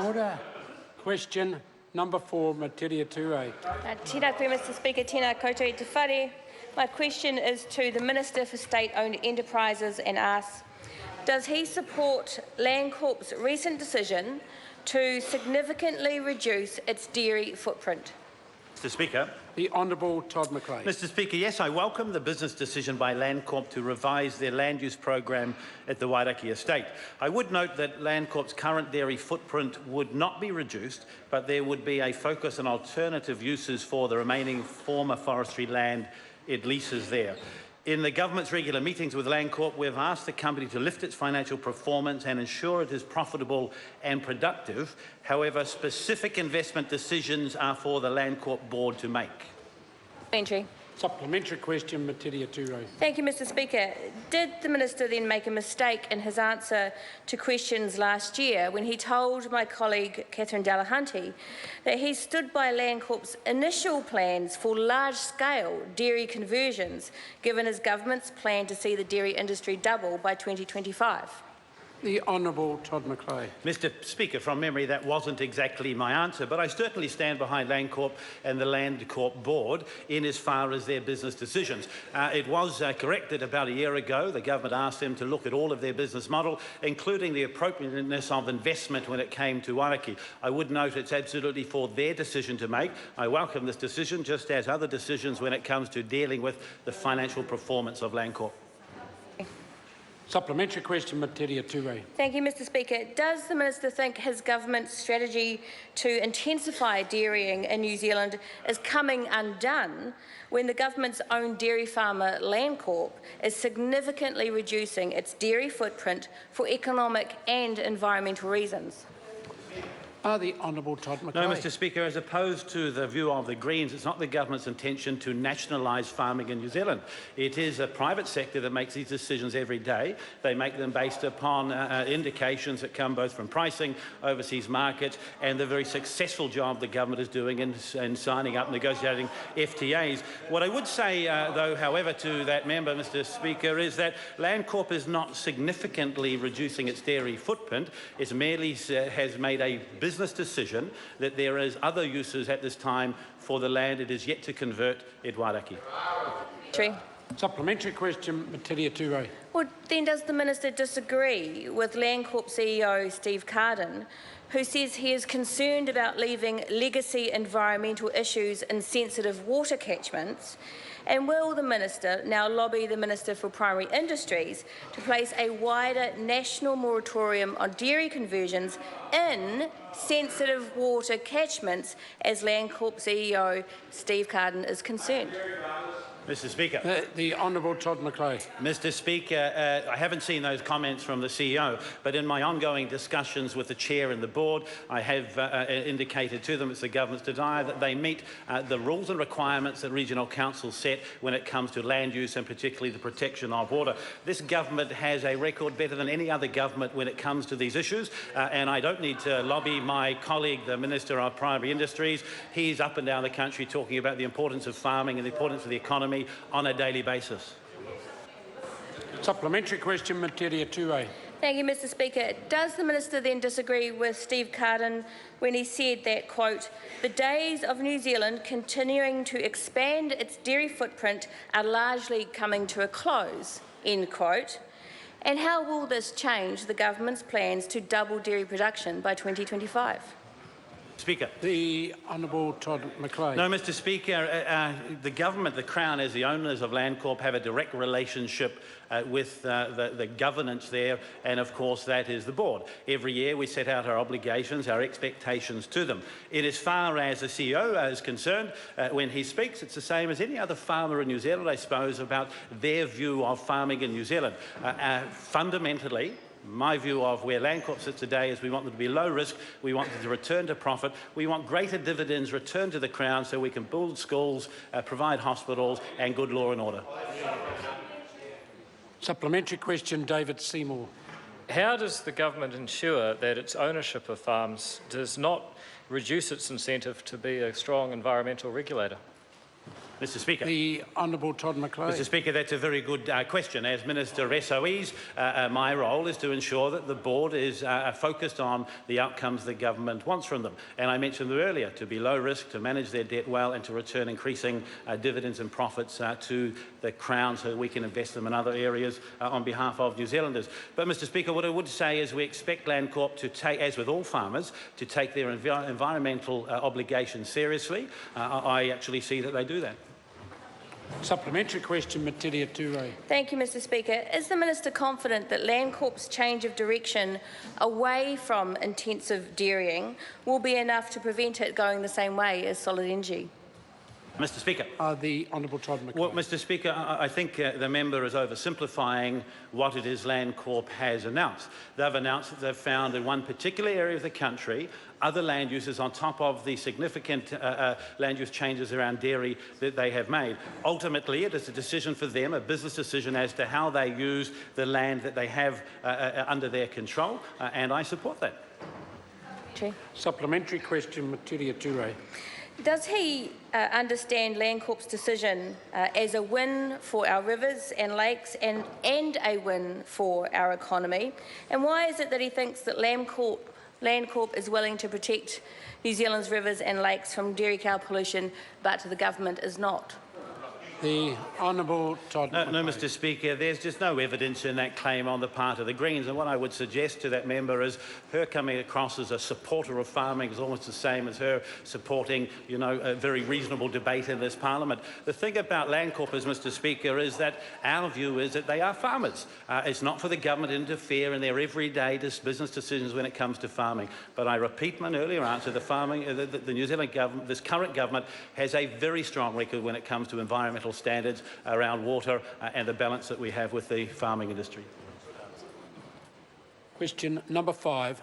Order. Question number 4, Metiria Turei. Tēnā koe, Mr Speaker, tēnā koutou i te whare. My question is to the Minister for State-Owned Enterprises and asks, does he support Landcorp's recent decision to significantly reduce its dairy footprint? Mr Speaker. The Honourable Todd McLean. Mr Speaker, yes, I welcome the business decision by Landcorp to revise their land use program at the Wairakei estate. I would note that Landcorp's current dairy footprint would not be reduced, but there would be a focus on alternative uses for the remaining former forestry land it leases there. In the government's regular meetings with Landcorp, we've asked the company to lift its financial performance and ensure it is profitable and productive. However, specific investment decisions are for the Landcorp board to make. Supplementary. Supplementary question, Metiria Turei. Thank you, Mr Speaker. Did the Minister then make a mistake in his answer to questions last year when he told my colleague Catherine Delahunty that he stood by Landcorp's initial plans for large-scale dairy conversions, given his government's plan to see the dairy industry double by 2025? The Honourable Todd McLean. Mr Speaker, from memory that wasn't exactly my answer, but I certainly stand behind Landcorp and the Landcorp board in as far as their business decisions. It was corrected about a year ago. The government asked them to look at all of their business model, including the appropriateness of investment when it came to Wairakei. I would note it's absolutely for their decision to make. I welcome this decision, just as other decisions when it comes to dealing with the financial performance of Landcorp. Supplementary question, Metiria Turei. Thank you, Mr Speaker. Does the Minister think his government's strategy to intensify dairying in New Zealand is coming undone when the government's own dairy farmer, Landcorp, is significantly reducing its dairy footprint for economic and environmental reasons? The Honourable Todd McLean. No, Mr Speaker, as opposed to the view of the Greens, it's not the government's intention to nationalise farming in New Zealand. It is a private sector that makes these decisions every day. They make them based upon indications that come both from pricing, overseas markets, and the very successful job the government is doing in signing up, negotiating FTAs. What I would say, though, however, to that member, Mr Speaker, is that Landcorp is not significantly reducing its dairy footprint. It merely has made a business decision that there is other uses at this time for the land it is yet to convert at Wairakei. Supplementary question, Metiria Turei. Well, then does the Minister disagree with Landcorp CEO Steve Carden, who says he is concerned about leaving legacy environmental issues in sensitive water catchments? And will the Minister now lobby the Minister for Primary Industries to place a wider national moratorium on dairy conversions in sensitive water catchments as Landcorp CEO Steve Carden is concerned? Mr Speaker. The Honourable Todd McLean. Mr Speaker, I haven't seen those comments from the CEO, but in my ongoing discussions with the Chair and the Board, I have indicated to them it's the government's desire that they meet the rules and requirements that regional councils set when it comes to land use and particularly the protection of water. This government has a record better than any other government when it comes to these issues, and I don't need to lobby my colleague, the Minister of Primary Industries. He's up and down the country talking about the importance of farming and the importance of the economy on a daily basis. Supplementary question, Metiria Turei. Thank you, Mr Speaker. Does the Minister then disagree with Steve Carden when he said that, quote, the days of New Zealand continuing to expand its dairy footprint are largely coming to a close, end quote? And how will this change the government's plans to double dairy production by 2025? Speaker. The Honourable Todd McLean. No, Mr Speaker, the government, the Crown, as the owners of Landcorp, have a direct relationship with the governance there, and of course that is the board. Every year we set out our obligations, our expectations to them. In as far as the CEO is concerned, when he speaks, it's the same as any other farmer in New Zealand, I suppose, about their view of farming in New Zealand. Fundamentally, my view of where Landcorp sits today is we want them to be low risk, we want them to return to profit, we want greater dividends returned to the Crown so we can build schools, provide hospitals and good law and order. Supplementary question, David Seymour. How does the government ensure that its ownership of farms does not reduce its incentive to be a strong environmental regulator? Mr Speaker. The Honourable Todd McLeod. Mr Speaker, that's a very good question. As Minister of SOEs, my role is to ensure that the board is focused on the outcomes the government wants from them. And I mentioned them earlier, to be low risk, to manage their debt well and to return increasing dividends and profits to the Crown so we can invest them in other areas on behalf of New Zealanders. But Mr Speaker, what I would say is we expect Landcorp to take, as with all farmers, to take their environmental obligations seriously. I actually see that they do that. Supplementary question, Metiria Turei. Thank you, Mr Speaker. Is the Minister confident that Landcorp's change of direction away from intensive dairying will be enough to prevent it going the same way as solid energy? Mr Speaker. The Honourable Todd McLeod. Well, Mr Speaker, I think the member is oversimplifying what it is Landcorp has announced. They've announced that they've found in one particular area of the country other land uses on top of the significant land use changes around dairy that they have made. Ultimately, it is a decision for them, a business decision as to how they use the land that they have under their control, and I support that. Chair. Supplementary question, Metiria Turei. Does he understand Landcorp's decision as a win for our rivers and lakes and a win for our economy? And why is it that he thinks that Landcorp is willing to protect New Zealand's rivers and lakes from dairy cow pollution, but the government is not? The Honourable Todd McLeod. No, Mr Speaker, there's just no evidence in that claim on the part of the Greens, and what I would suggest to that member is her coming across as a supporter of farming is almost the same as her supporting, you know, a very reasonable debate in this Parliament. The thing about Landcorp, as Mr Speaker, is that our view is that they are farmers. It's not for the government to interfere in their everyday business decisions when it comes to farming. But I repeat my earlier answer, the New Zealand government, this current government, has a very strong record when it comes to environmental standards around water and the balance that we have with the farming industry. Question number 5.